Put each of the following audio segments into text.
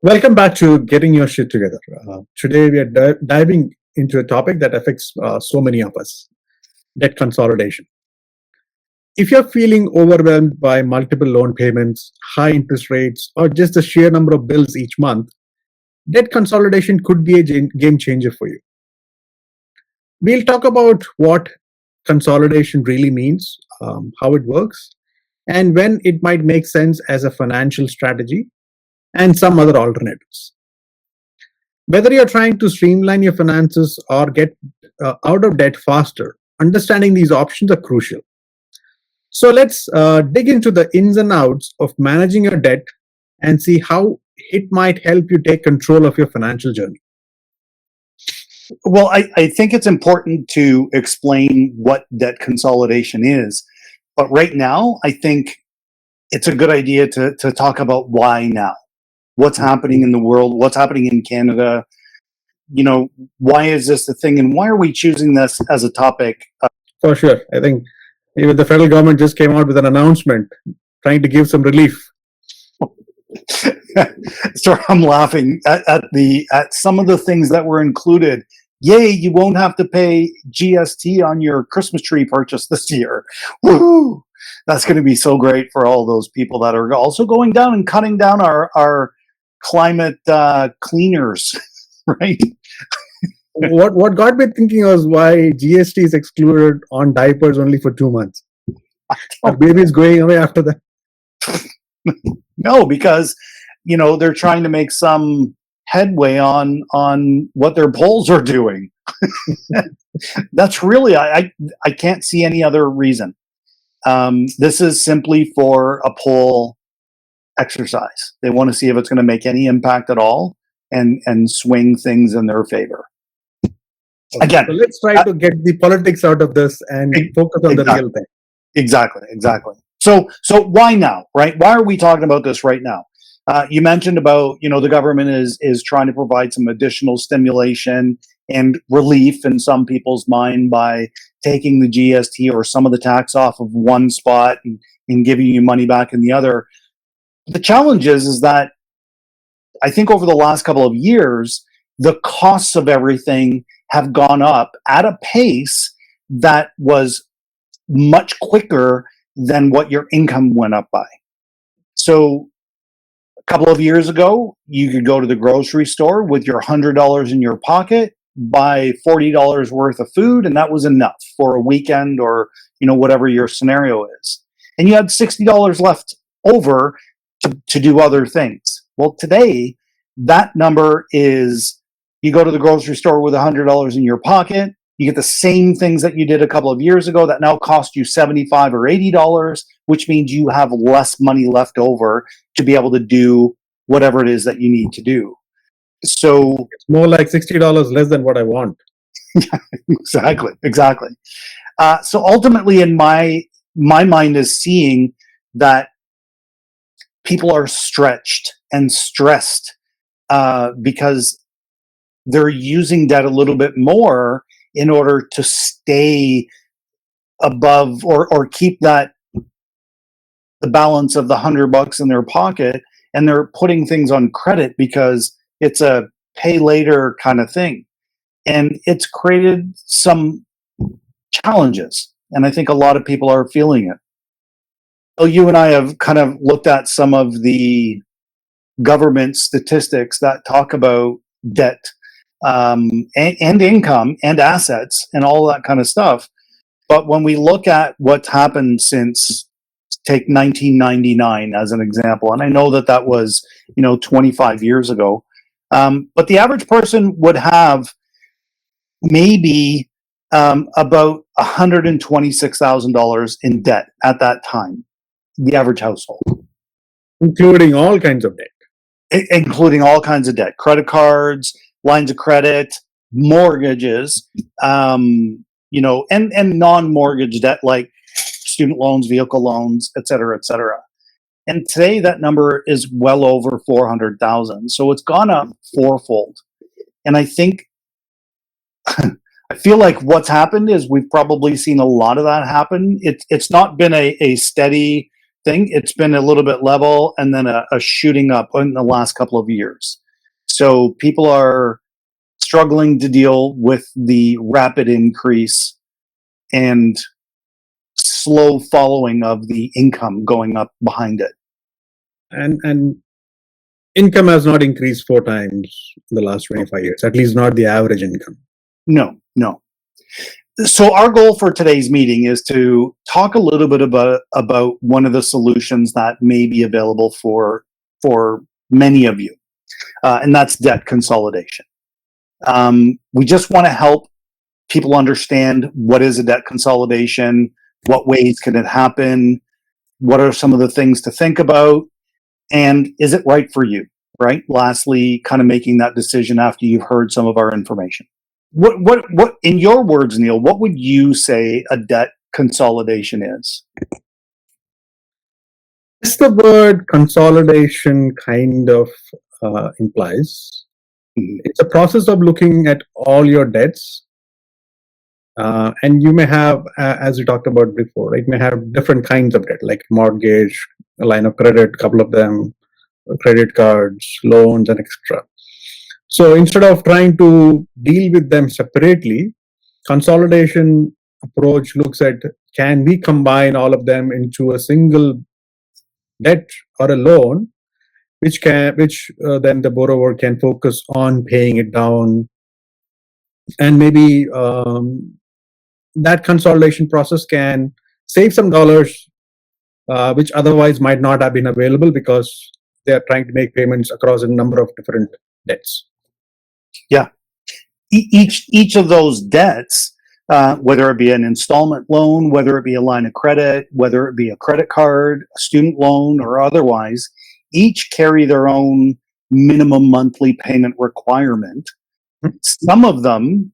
Welcome back to Getting Your Shit Together. Today, we are diving into a topic that affects so many of us: debt consolidation. If you're feeling overwhelmed by multiple loan payments, high interest rates, or just the sheer number of bills each month, debt consolidation could be a game changer for you. We'll talk about what consolidation really means, how it works, and when it might make sense as a financial strategy, and some other alternatives. Whether you're trying to streamline your finances or get out of debt faster, understanding these options are crucial. So let's dig into the ins and outs of managing your debt and see how it might help you take control of your financial journey. Well, I think it's important to explain what debt consolidation is. But right now, I think it's a good idea to talk about why now. What's happening in the world? What's happening in Canada? You know, why is this a thing? And why are we choosing this as a topic? For sure. I think even the federal government just came out with an announcement trying to give some relief. So I'm laughing at some of the things that were included. Yay, you won't have to pay GST on your Christmas tree purchase this year. Woohoo! That's going to be so great for all those people that are also going down and cutting down our climate cleaners, right? What got me thinking was why GST is excluded on diapers only for 2 months. Our baby is going away after that. No, because they're trying to make some headway on what their polls are doing. That's really I can't see any other reason. This is simply for a poll exercise. They want to see if it's going to make any impact at all and swing things in their favor. Again, so let's try to get the politics out of this and focus on the real thing. Exactly. So why now, right? Why are we talking about this right now? You mentioned about, the government is trying to provide some additional stimulation and relief in some people's mind by taking the GST or some of the tax off of one spot and giving you money back in the other. The challenge is that I think over the last couple of years, the costs of everything have gone up at a pace that was much quicker than what your income went up by. So a couple of years ago, you could go to the grocery store with your $100 in your pocket, buy $40 worth of food, and that was enough for a weekend or whatever your scenario is. And you had $60 left over to do other things. Well, today, that number is you go to the grocery store with $100 in your pocket, you get the same things that you did a couple of years ago that now cost you $75 or $80, which means you have less money left over to be able to do whatever it is that you need to do. So it's more like $60 less than what I want. Exactly. So ultimately, in my mind, is seeing that people are stretched and stressed because they're using debt a little bit more in order to stay above or keep the balance of the $100 in their pocket, and they're putting things on credit because it's a pay later kind of thing. And it's created some challenges, and I think a lot of people are feeling it. Well, you and I have kind of looked at some of the government statistics that talk about debt and income and assets and all that kind of stuff. But when we look at what's happened since, take 1999 as an example, and I know that was 25 years ago, but the average person would have maybe about $126,000 in debt at that time, the average household. Including all kinds of debt. Including all kinds of debt, credit cards, lines of credit, mortgages, and non-mortgage debt like student loans, vehicle loans, et cetera, et cetera. And today that number is well over 400,000. So it's gone up fourfold. And I think, I feel like what's happened is we've probably seen a lot of that happen. It's not been a steady thing. It's been a little bit level and then a shooting up in the last couple of years. So people are struggling to deal with the rapid increase and slow following of the income going up behind it. And income has not increased 4 times in the last 25 years, at least not the average income. No. So our goal for today's meeting is to talk a little bit about one of the solutions that may be available for many of you, and that's debt consolidation. We just want to help people understand what is a debt consolidation, what ways can it happen, what are some of the things to think about, and is it right for you, right? Lastly, kind of making that decision after you've heard some of our information. What, in your words, Neil, what would you say a debt consolidation is? As the word consolidation kind of implies, it's a process of looking at all your debts. And you may have, as we talked about before, right, may have different kinds of debt, like mortgage, a line of credit, couple of them, credit cards, loans, and etc. So instead of trying to deal with them separately, consolidation approach looks at, can we combine all of them into a single debt or a loan, which then the borrower can focus on paying it down, and maybe that consolidation process can save some dollars, which otherwise might not have been available because they are trying to make payments across a number of different debts. Yeah. Each of those debts, whether it be an installment loan, whether it be a line of credit, whether it be a credit card, a student loan, or otherwise, each carry their own minimum monthly payment requirement. Some of them,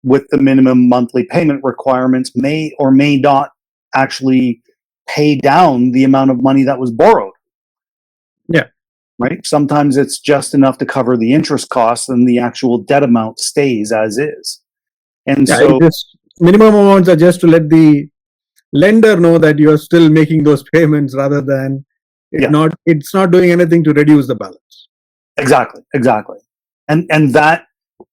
with the minimum monthly payment requirements, may or may not actually pay down the amount of money that was borrowed. Yeah. Right? Sometimes it's just enough to cover the interest costs and the actual debt amount stays as is. And yeah, so minimum amounts are just to let the lender know that you are still making those payments, rather than it's not doing anything to reduce the balance. Exactly. And that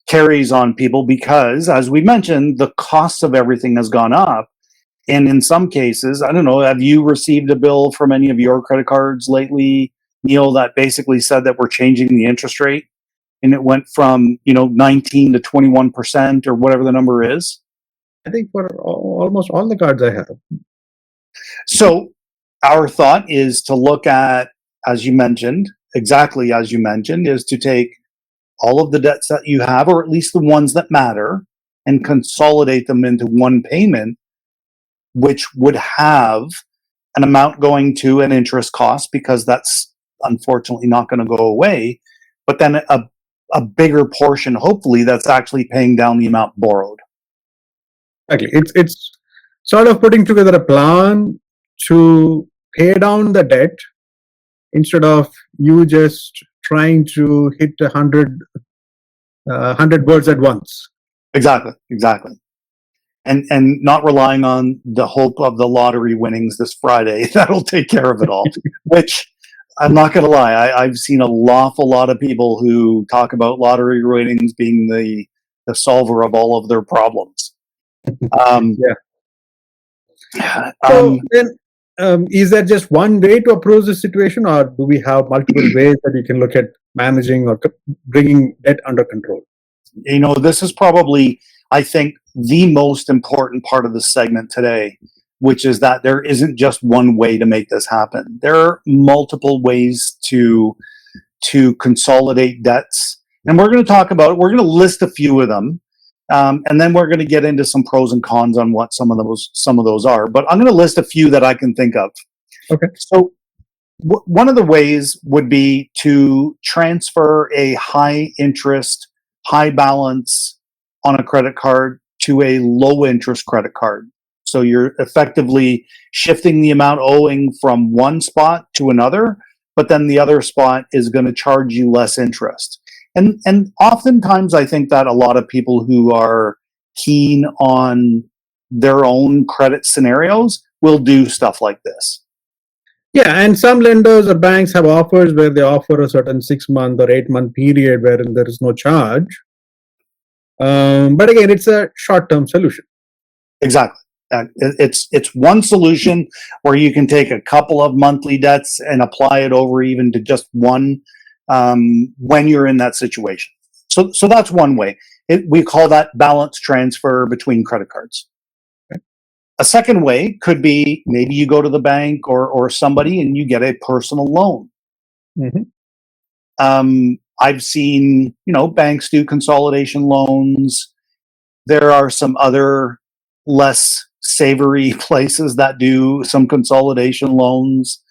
carries on people because, as we mentioned, the cost of everything has gone up. And in some cases, I don't know, have you received a bill from any of your credit cards lately, Neil, that basically said that we're changing the interest rate and it went from, 19 to 21% or whatever the number is? I think for almost all the cards I have. So our thought is to look at, as you mentioned, exactly as you mentioned, is to take all of the debts that you have, or at least the ones that matter, and consolidate them into one payment, which would have an amount going to an interest cost, because that's unfortunately not going to go away, but then a bigger portion, hopefully, that's actually paying down the amount borrowed. Exactly. It's sort of putting together a plan to pay down the debt instead of you just trying to hit 100 birds at once. Exactly. And not relying on the hope of the lottery winnings this Friday. That'll take care of it all. Which, I'm not going to lie, I've seen an awful lot of people who talk about lottery winnings being the solver of all of their problems. So then, is there just one way to approach this situation, or do we have multiple ways that you can look at managing or bringing debt under control? This is probably, I think, the most important part of the segment today, which is that there isn't just one way to make this happen. There are multiple ways to consolidate debts, and we're going to talk about it. We're going to list a few of them, and then we're going to get into some pros and cons on what some of those are. But I'm going to list a few that I can think of. Okay. So one of the ways would be to transfer a high interest, high balance on a credit card to a low interest credit card. So you're effectively shifting the amount owing from one spot to another, but then the other spot is going to charge you less interest. And oftentimes I think that a lot of people who are keen on their own credit scenarios will do stuff like this. Yeah, and some lenders or banks have offers where they offer a certain 6 month or 8 month period wherein there is no charge. But again, it's a short-term solution. Exactly. It's one solution where you can take a couple of monthly debts and apply it over even to just one when you're in that situation. So that's one way. We call that balance transfer between credit cards. Okay. A second way could be maybe you go to the bank or somebody and you get a personal loan. Mm-hmm. I've seen, banks do consolidation loans. There are some other less savory places that do some consolidation loans.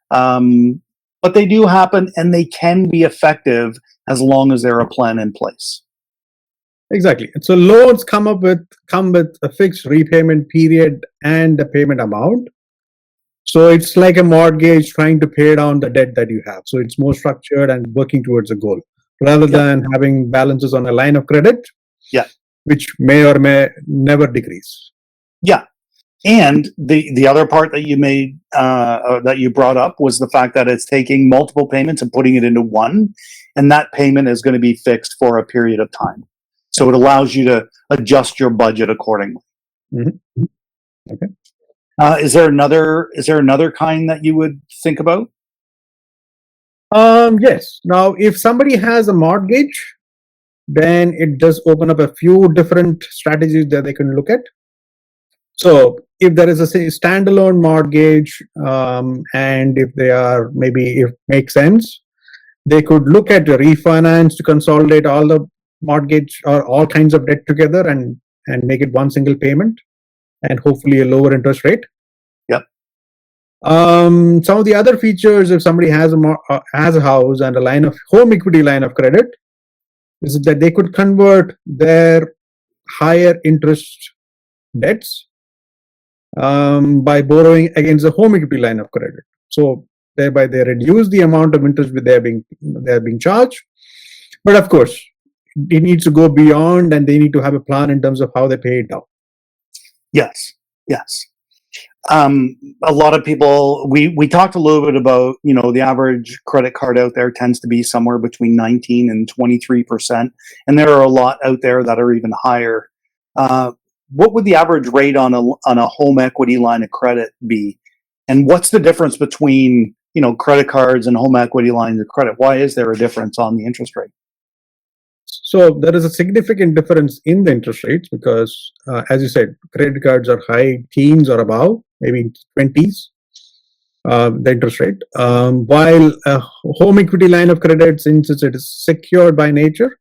But they do happen and they can be effective as long as there are a plan in place. Exactly. So loans come with a fixed repayment period and a payment amount. So it's like a mortgage trying to pay down the debt that you have. So it's more structured and working towards a goal rather than having balances on a line of credit, which may or may never decrease. Yeah. And the other part that you made that you brought up was the fact that it's taking multiple payments and putting it into one, and that payment is going to be fixed for a period of time. So it allows you to adjust your budget accordingly. Mm-hmm. Okay. Is there another kind that you would think about? Yes. Now, if somebody has a mortgage, then it does open up a few different strategies that they can look at. So if there is a standalone mortgage, and if they are maybe if makes sense, they could look at a refinance to consolidate all the mortgage or all kinds of debt together and make it one single payment and hopefully a lower interest rate. Yep. Some of the other features, if somebody has a house and a home equity line of credit, is that they could convert their higher interest debts by borrowing against the home equity line of credit. So thereby they reduce the amount of interest they are being charged. But of course, it needs to go beyond, and they need to have a plan in terms of how they pay it down. Yes. A lot of people, we talked a little bit about, the average credit card out there tends to be somewhere between 19 and 23%. And there are a lot out there that are even higher. What would the average rate on a home equity line of credit be? And what's the difference between, credit cards and home equity lines of credit? Why is there a difference on the interest rate? So there is a significant difference in the interest rates because, as you said, credit cards are high teens or above, maybe 20s, the interest rate. While a home equity line of credit, since it is secured by nature,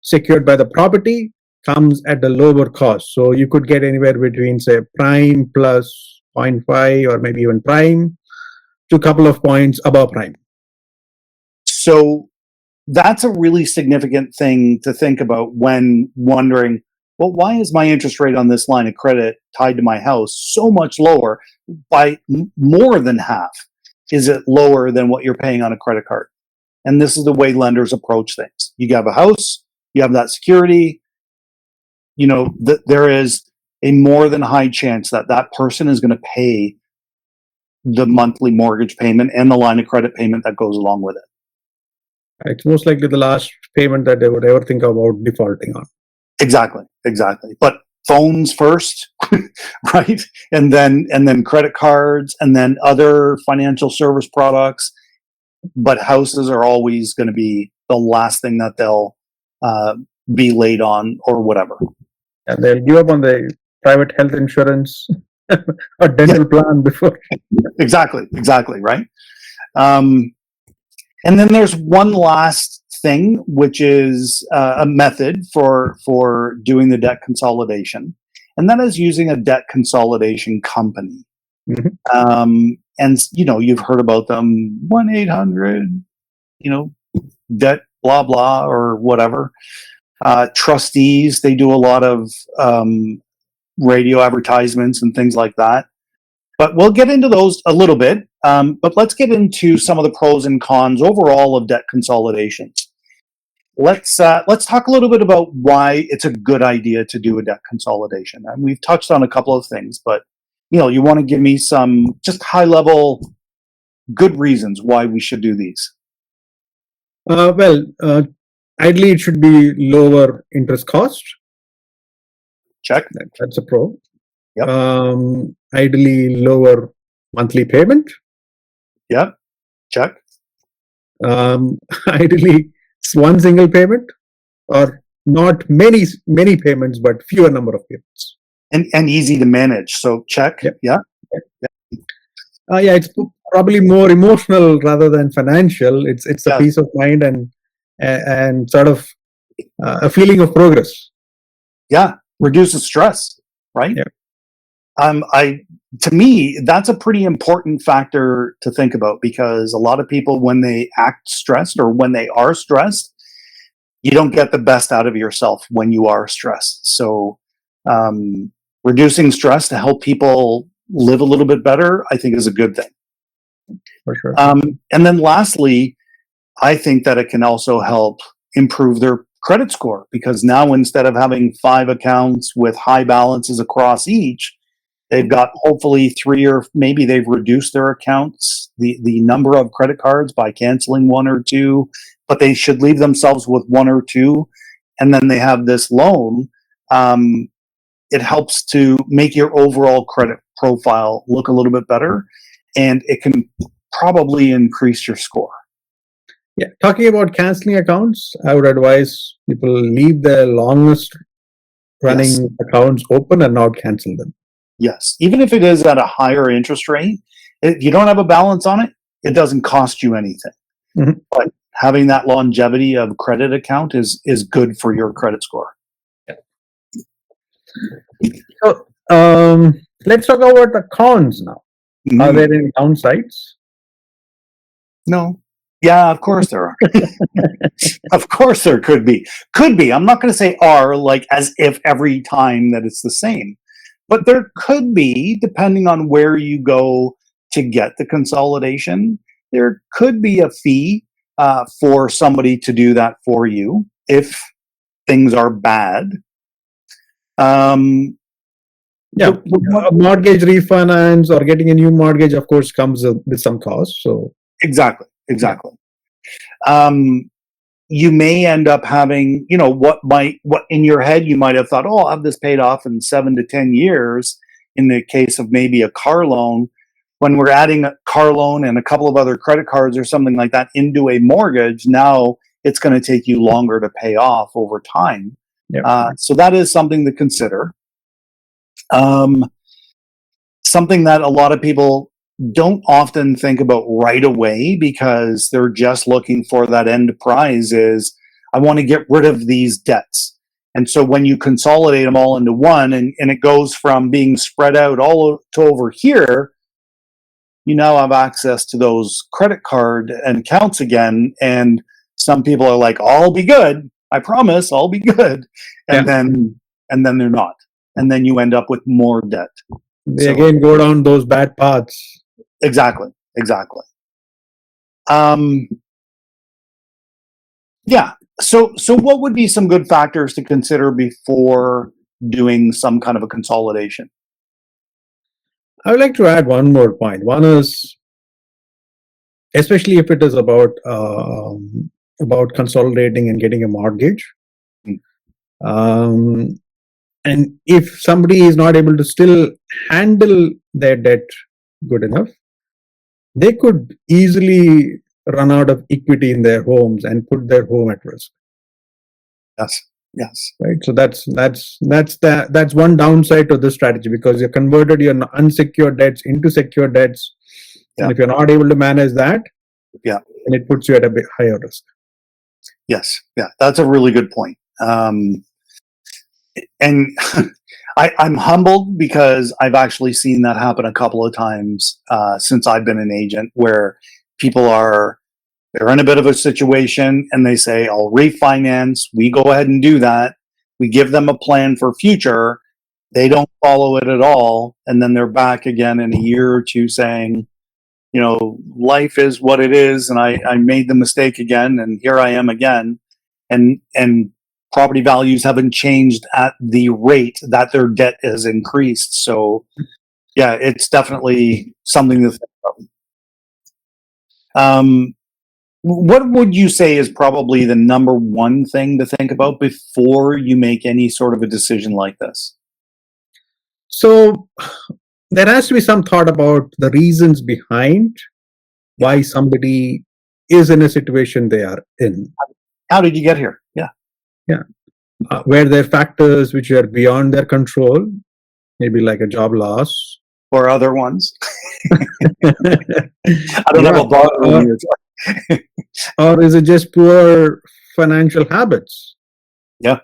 secured by the property, comes at a lower cost. So you could get anywhere between, say, prime plus 0.5 or maybe even prime to a couple of points above prime. So that's a really significant thing to think about when wondering, well, why is my interest rate on this line of credit tied to my house so much lower by more than half? Is it lower than what you're paying on a credit card? And this is the way lenders approach things. You have a house, you have that security, there is a more than high chance that that person is going to pay the monthly mortgage payment and the line of credit payment that goes along with it. It's most likely the last payment that they would ever think about defaulting on. Exactly. But phones first, right? And then credit cards, and then other financial service products. But houses are always going to be the last thing that they'll be late on or whatever. And they'll give up on the private health insurance or dental plan before. Exactly, right? And then there's one last thing, which is a method for doing the debt consolidation, and that is using a debt consolidation company. Mm-hmm. And you've heard about them, 1-800, debt blah blah or whatever. Trustees, they do a lot of radio advertisements and things like that. But we'll get into those a little bit. But let's get into some of the pros and cons overall of debt consolidations. Let's talk a little bit about why it's a good idea to do a debt consolidation. And we've touched on a couple of things, but you want to give me some just high level good reasons why we should do these? Well, ideally, it should be lower interest cost. Check. That's a pro. Yep. Ideally, lower monthly payment. Yep. Check. Ideally, it's one single payment, or not many payments, but fewer number of payments. And easy to manage. So check. Yep. Yeah. Yeah, it's probably more emotional rather than financial. It's a Yes. peace of mind and sort of a feeling of progress. Yeah. Reduces stress, right? Yeah. To me, that's a pretty important factor to think about, because a lot of people, when they act stressed or when they are stressed, you don't get the best out of yourself when you are stressed. So, reducing stress to help people live a little bit better, I think, is a good thing. For sure. And then lastly, I think that it can also help improve their credit score, because now instead of having 5 accounts with high balances across each, they've got hopefully 3, or maybe they've reduced their accounts, the number of credit cards, by canceling 1 or 2, but they should leave themselves with 1 or 2, and then they have this loan. It helps to make your overall credit profile look a little bit better, and it can probably increase your score. Yeah, talking about canceling accounts, I would advise people leave their longest running Yes. accounts open and not cancel them. Yes. Even if it is at a higher interest rate, if you don't have a balance on it, it doesn't cost you anything. Mhm. But having that longevity of credit account is good for your credit score. So let's talk about the cons now. Are there any downsides? No. Yeah, of course there are. Of course there could be. Could be. I'm not going to say are, like as if every time that it's the same. But there could be, depending on where you go to get the consolidation, there could be a fee for somebody to do that for you if things are bad. Yeah, a mortgage refinance or getting a new mortgage, of course, comes with some cost. So exactly. You may end up having, what in your head you might have thought, oh, I'll have this paid off in 7 to 10 years. In the case of maybe a car loan, when we're adding a car loan and a couple of other credit cards or something like that into a mortgage, now it's going to take you longer to pay off over time. So that is something to consider. Something that a lot of people don't often think about right away, because they're just looking for that end prize, is I want to get rid of these debts. And so when you consolidate them all into one, and it goes from being spread out all to over here, you now have access to those credit card and accounts again. And some people are like, I'll be good. I promise I'll be good. And then they're not. And then you end up with more debt. They again go down those bad paths. Exactly. Yeah. So what would be some good factors to consider before doing some kind of a consolidation? I would like to add one more point. One is, especially if it is about consolidating and getting a mortgage. And if somebody is not able to still handle their debt good enough, they could easily run out of equity in their homes and put their home at risk. Yes. Right. So that's one downside to this strategy, because you converted your unsecured debts into secured debts, and if you're not able to manage that, then it puts you at a bit higher risk. Yes. Yeah, that's a really good point. And I'm humbled, because I've actually seen that happen a couple of times since I've been an agent, where people they're in a bit of a situation and they say, I'll refinance. We go ahead and do that. We give them a plan for future. They don't follow it at all. And then they're back again in a year or two saying, life is what it is. And I made the mistake again. And here I am again. And property values haven't changed at the rate that their debt has increased. So yeah, it's definitely something to think about. What would you say is probably the number one thing to think about before you make any sort of a decision like this? So there has to be some thought about the reasons behind why somebody is in a situation they are in. How did you get here? Yeah. Yeah. Where there are factors which are beyond their control, maybe like a job loss. Or other ones. I don't Yeah, have a bar room here. or is it just poor financial habits? Yeah.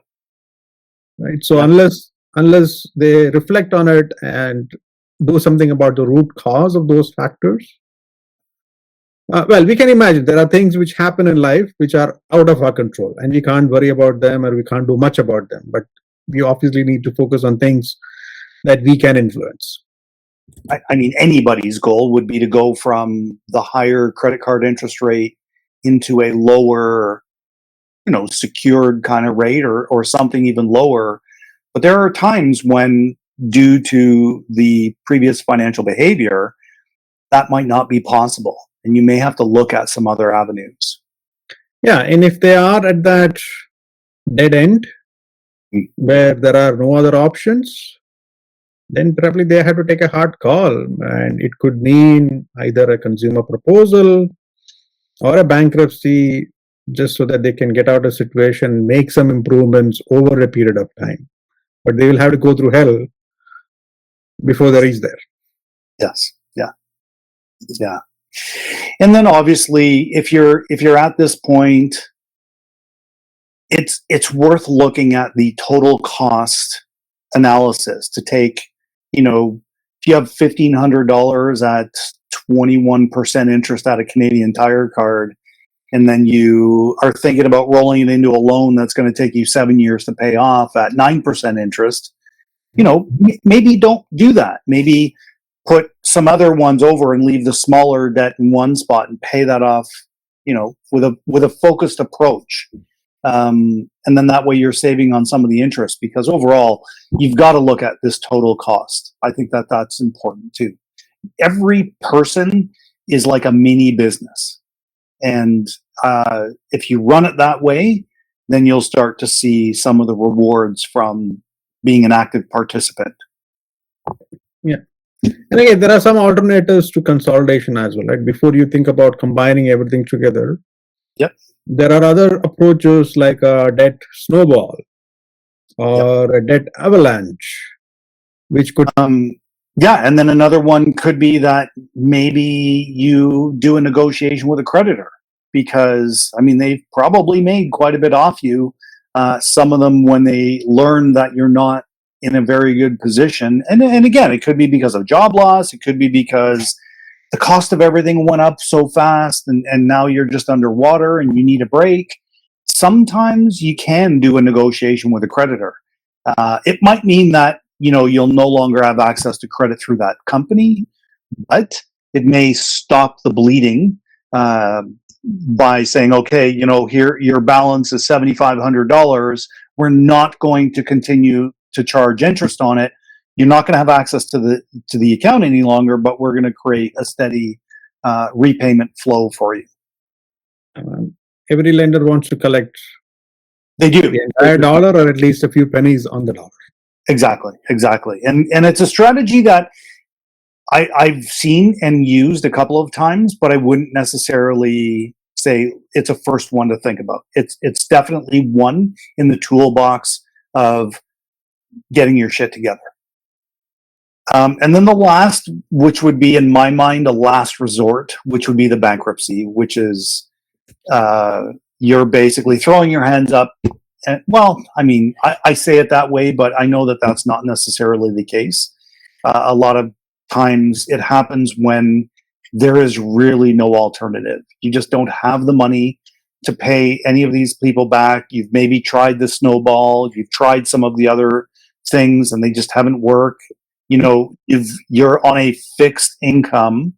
Right. So Yeah. unless they reflect on it and do something about the root cause of those factors, well, we can imagine there are things which happen in life which are out of our control, and we can't worry about them or we can't do much about them. But we obviously need to focus on things that we can influence. I mean, anybody's goal would be to go from the higher credit card interest rate into a lower, secured kind of rate or something even lower. But there are times when, due to the previous financial behavior, that might not be possible. And you may have to look at some other avenues. Yeah, and if they are at that dead end where there are no other options, then probably they have to take a hard call. And it could mean either a consumer proposal or a bankruptcy, just so that they can get out of the situation, make some improvements over a period of time. But they will have to go through hell before they reach there. Yes. Yeah. Yeah. And then obviously, if you're at this point, it's worth looking at the total cost analysis to take, if you have $1,500 at 21% interest at a Canadian Tire card, and then you are thinking about rolling it into a loan that's going to take you 7 years to pay off at 9% interest, maybe don't do that. Maybe put some other ones over and leave the smaller debt in one spot and pay that off, with a focused approach. And then that way you're saving on some of the interest, because overall you've got to look at this total cost. I think that that's important too. Every person is like a mini business. And if you run it that way, then you'll start to see some of the rewards from being an active participant. Yeah. And again, there are some alternatives to consolidation as well, right? Before you think about combining everything together, Yep. there are other approaches like a debt snowball or a debt avalanche, which could. Yeah, and then another one could be that maybe you do a negotiation with a creditor, because they've probably made quite a bit off you. Some of them, when they learn that you're not in a very good position, and again, it could be because of job loss, it could be because the cost of everything went up so fast, and now you're just underwater and you need a break. Sometimes you can do a negotiation with a creditor. It might mean that you'll no longer have access to credit through that company, but it may stop the bleeding by saying, okay, here your balance is $7,500. We're not going to continue to charge interest on it. You're not going to have access to the account any longer, but we're going to create a steady repayment flow for you. Every lender wants to collect They do the entire dollar, or at least a few pennies on the dollar. Exactly. And it's a strategy that I've seen and used a couple of times, but I wouldn't necessarily say it's a first one to think about. It's definitely one in the toolbox of getting your shit together. And then the last, which would be in my mind a last resort, which would be the bankruptcy, which is you're basically throwing your hands up. And, I say it that way, but I know that that's not necessarily the case. A lot of times it happens when there is really no alternative. You just don't have the money to pay any of these people back. You've maybe tried the snowball, you've tried some of the other things, and they just haven't worked. You're on a fixed income,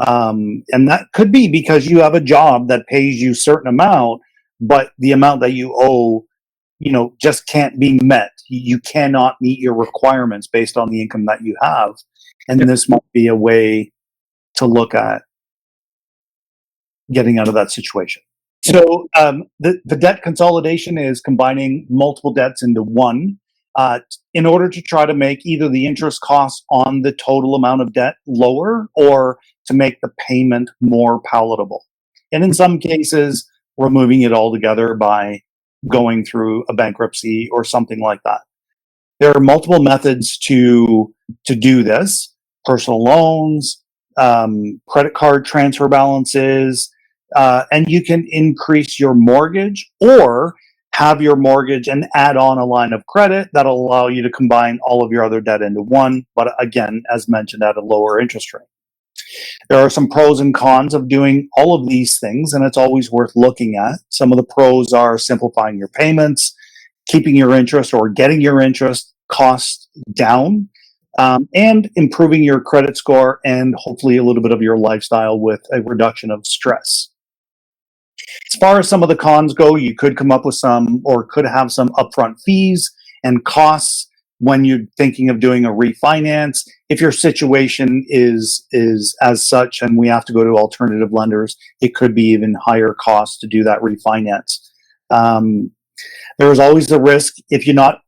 and that could be because you have a job that pays you a certain amount, but the amount that you owe, just can't be met. You cannot meet your requirements based on the income that you have. And this might be a way to look at getting out of that situation. So the debt consolidation is combining multiple debts into one in order to try to make either the interest costs on the total amount of debt lower or to make the payment more palatable. And in some cases, removing it altogether by going through a bankruptcy or something like that. There are multiple methods to do this: personal loans, credit card transfer balances, and you can increase your mortgage or have your mortgage and add on a line of credit that'll allow you to combine all of your other debt into one, but again, as mentioned, at a lower interest rate. There are some pros and cons of doing all of these things, and it's always worth looking at. Some of the pros are simplifying your payments, keeping your interest or getting your interest costs down, and improving your credit score and hopefully a little bit of your lifestyle with a reduction of stress. As far as some of the cons go, you could come up with some or could have some upfront fees and costs when you're thinking of doing a refinance. If your situation is as such and we have to go to alternative lenders, it could be even higher costs to do that refinance. There is always the risk, if you're not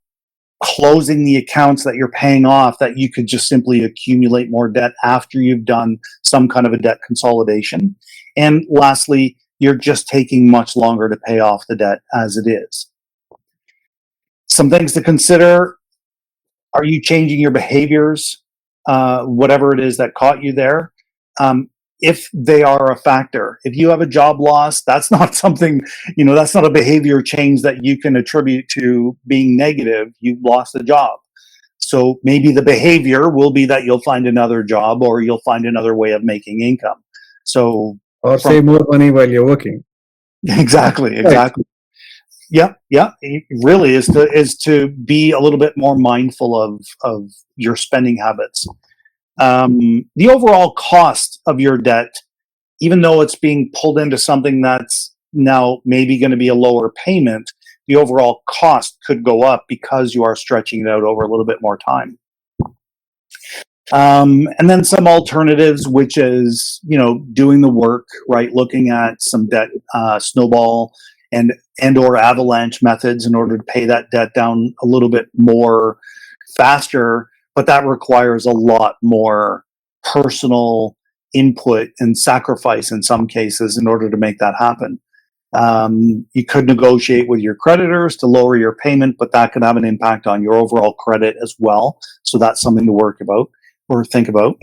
closing the accounts that you're paying off, that you could just simply accumulate more debt after you've done some kind of a debt consolidation. And lastly, you're just taking much longer to pay off the debt as it is. Some things to consider: are you changing your behaviors, whatever it is that caught you there? If they are a factor, if you have a job loss, that's not something, that's not a behavior change that you can attribute to being negative. You've lost a job. So maybe the behavior will be that you'll find another job or you'll find another way of making income. So, or save more money while you're working. Exactly. Yeah. It really is to be a little bit more mindful of your spending habits. The overall cost of your debt, even though it's being pulled into something that's now maybe going to be a lower payment, the overall cost could go up because you are stretching it out over a little bit more time. And then some alternatives, which is, doing the work, right? Looking at some debt, snowball and or avalanche methods in order to pay that debt down a little bit more faster, but that requires a lot more personal input and sacrifice in some cases in order to make that happen. You could negotiate with your creditors to lower your payment, but that could have an impact on your overall credit as well. So that's something to work about or think about.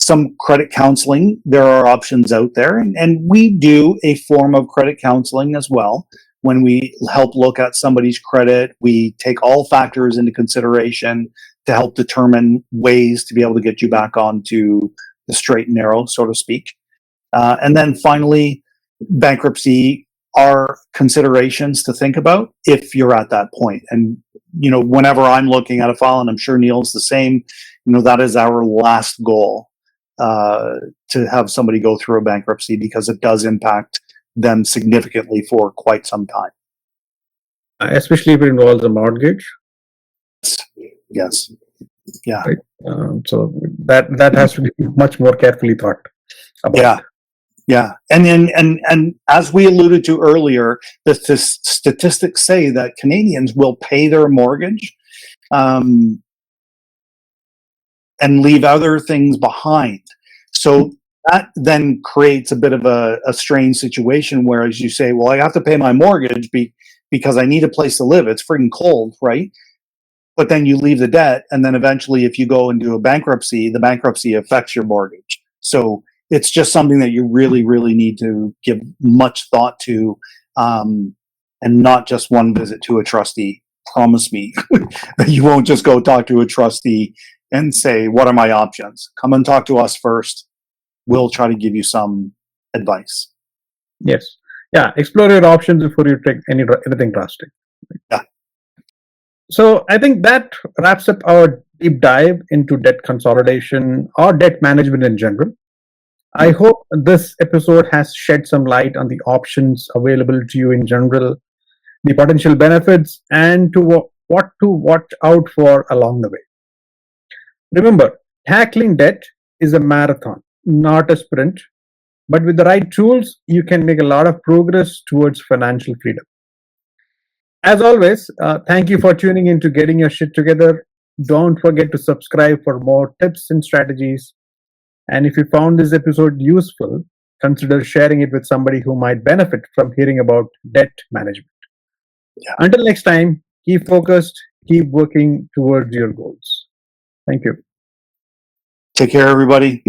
Some credit counseling, there are options out there, and we do a form of credit counseling as well. When we help look at somebody's credit, we take all factors into consideration to help determine ways to be able to get you back onto the straight and narrow, so to speak. And then finally, bankruptcy are considerations to think about if you're at that point. And, whenever I'm looking at a file, and I'm sure Neil's the same, that is our last goal, to have somebody go through a bankruptcy, because it does impact them significantly for quite some time. Especially if it involves a mortgage. Yes. Yeah. Right? So that has to be much more carefully thought about. Yeah. And as we alluded to earlier, the statistics say that Canadians will pay their mortgage and leave other things behind. So that then creates a bit of a strange situation where, as you say, well, I have to pay my mortgage because I need a place to live. It's freaking cold, right? But then you leave the debt, and then eventually if you go and do a bankruptcy, the bankruptcy affects your mortgage. So it's just something that you really, really need to give much thought to, and not just one visit to a trustee. Promise me that you won't just go talk to a trustee and say, what are my options? Come and talk to us first. We'll try to give you some advice. Yes. Yeah. Explore your options before you take anything drastic. Yeah. So I think that wraps up our deep dive into debt consolidation or debt management in general. I hope this episode has shed some light on the options available to you in general, the potential benefits, and to what to watch out for along the way. Remember, tackling debt is a marathon, not a sprint. But with the right tools, you can make a lot of progress towards financial freedom. As always, thank you for tuning in to Getting Your Shit Together. Don't forget to subscribe for more tips and strategies. And if you found this episode useful, consider sharing it with somebody who might benefit from hearing about debt management. Yeah. Until next time, keep focused, keep working towards your goals. Thank you. Take care, everybody.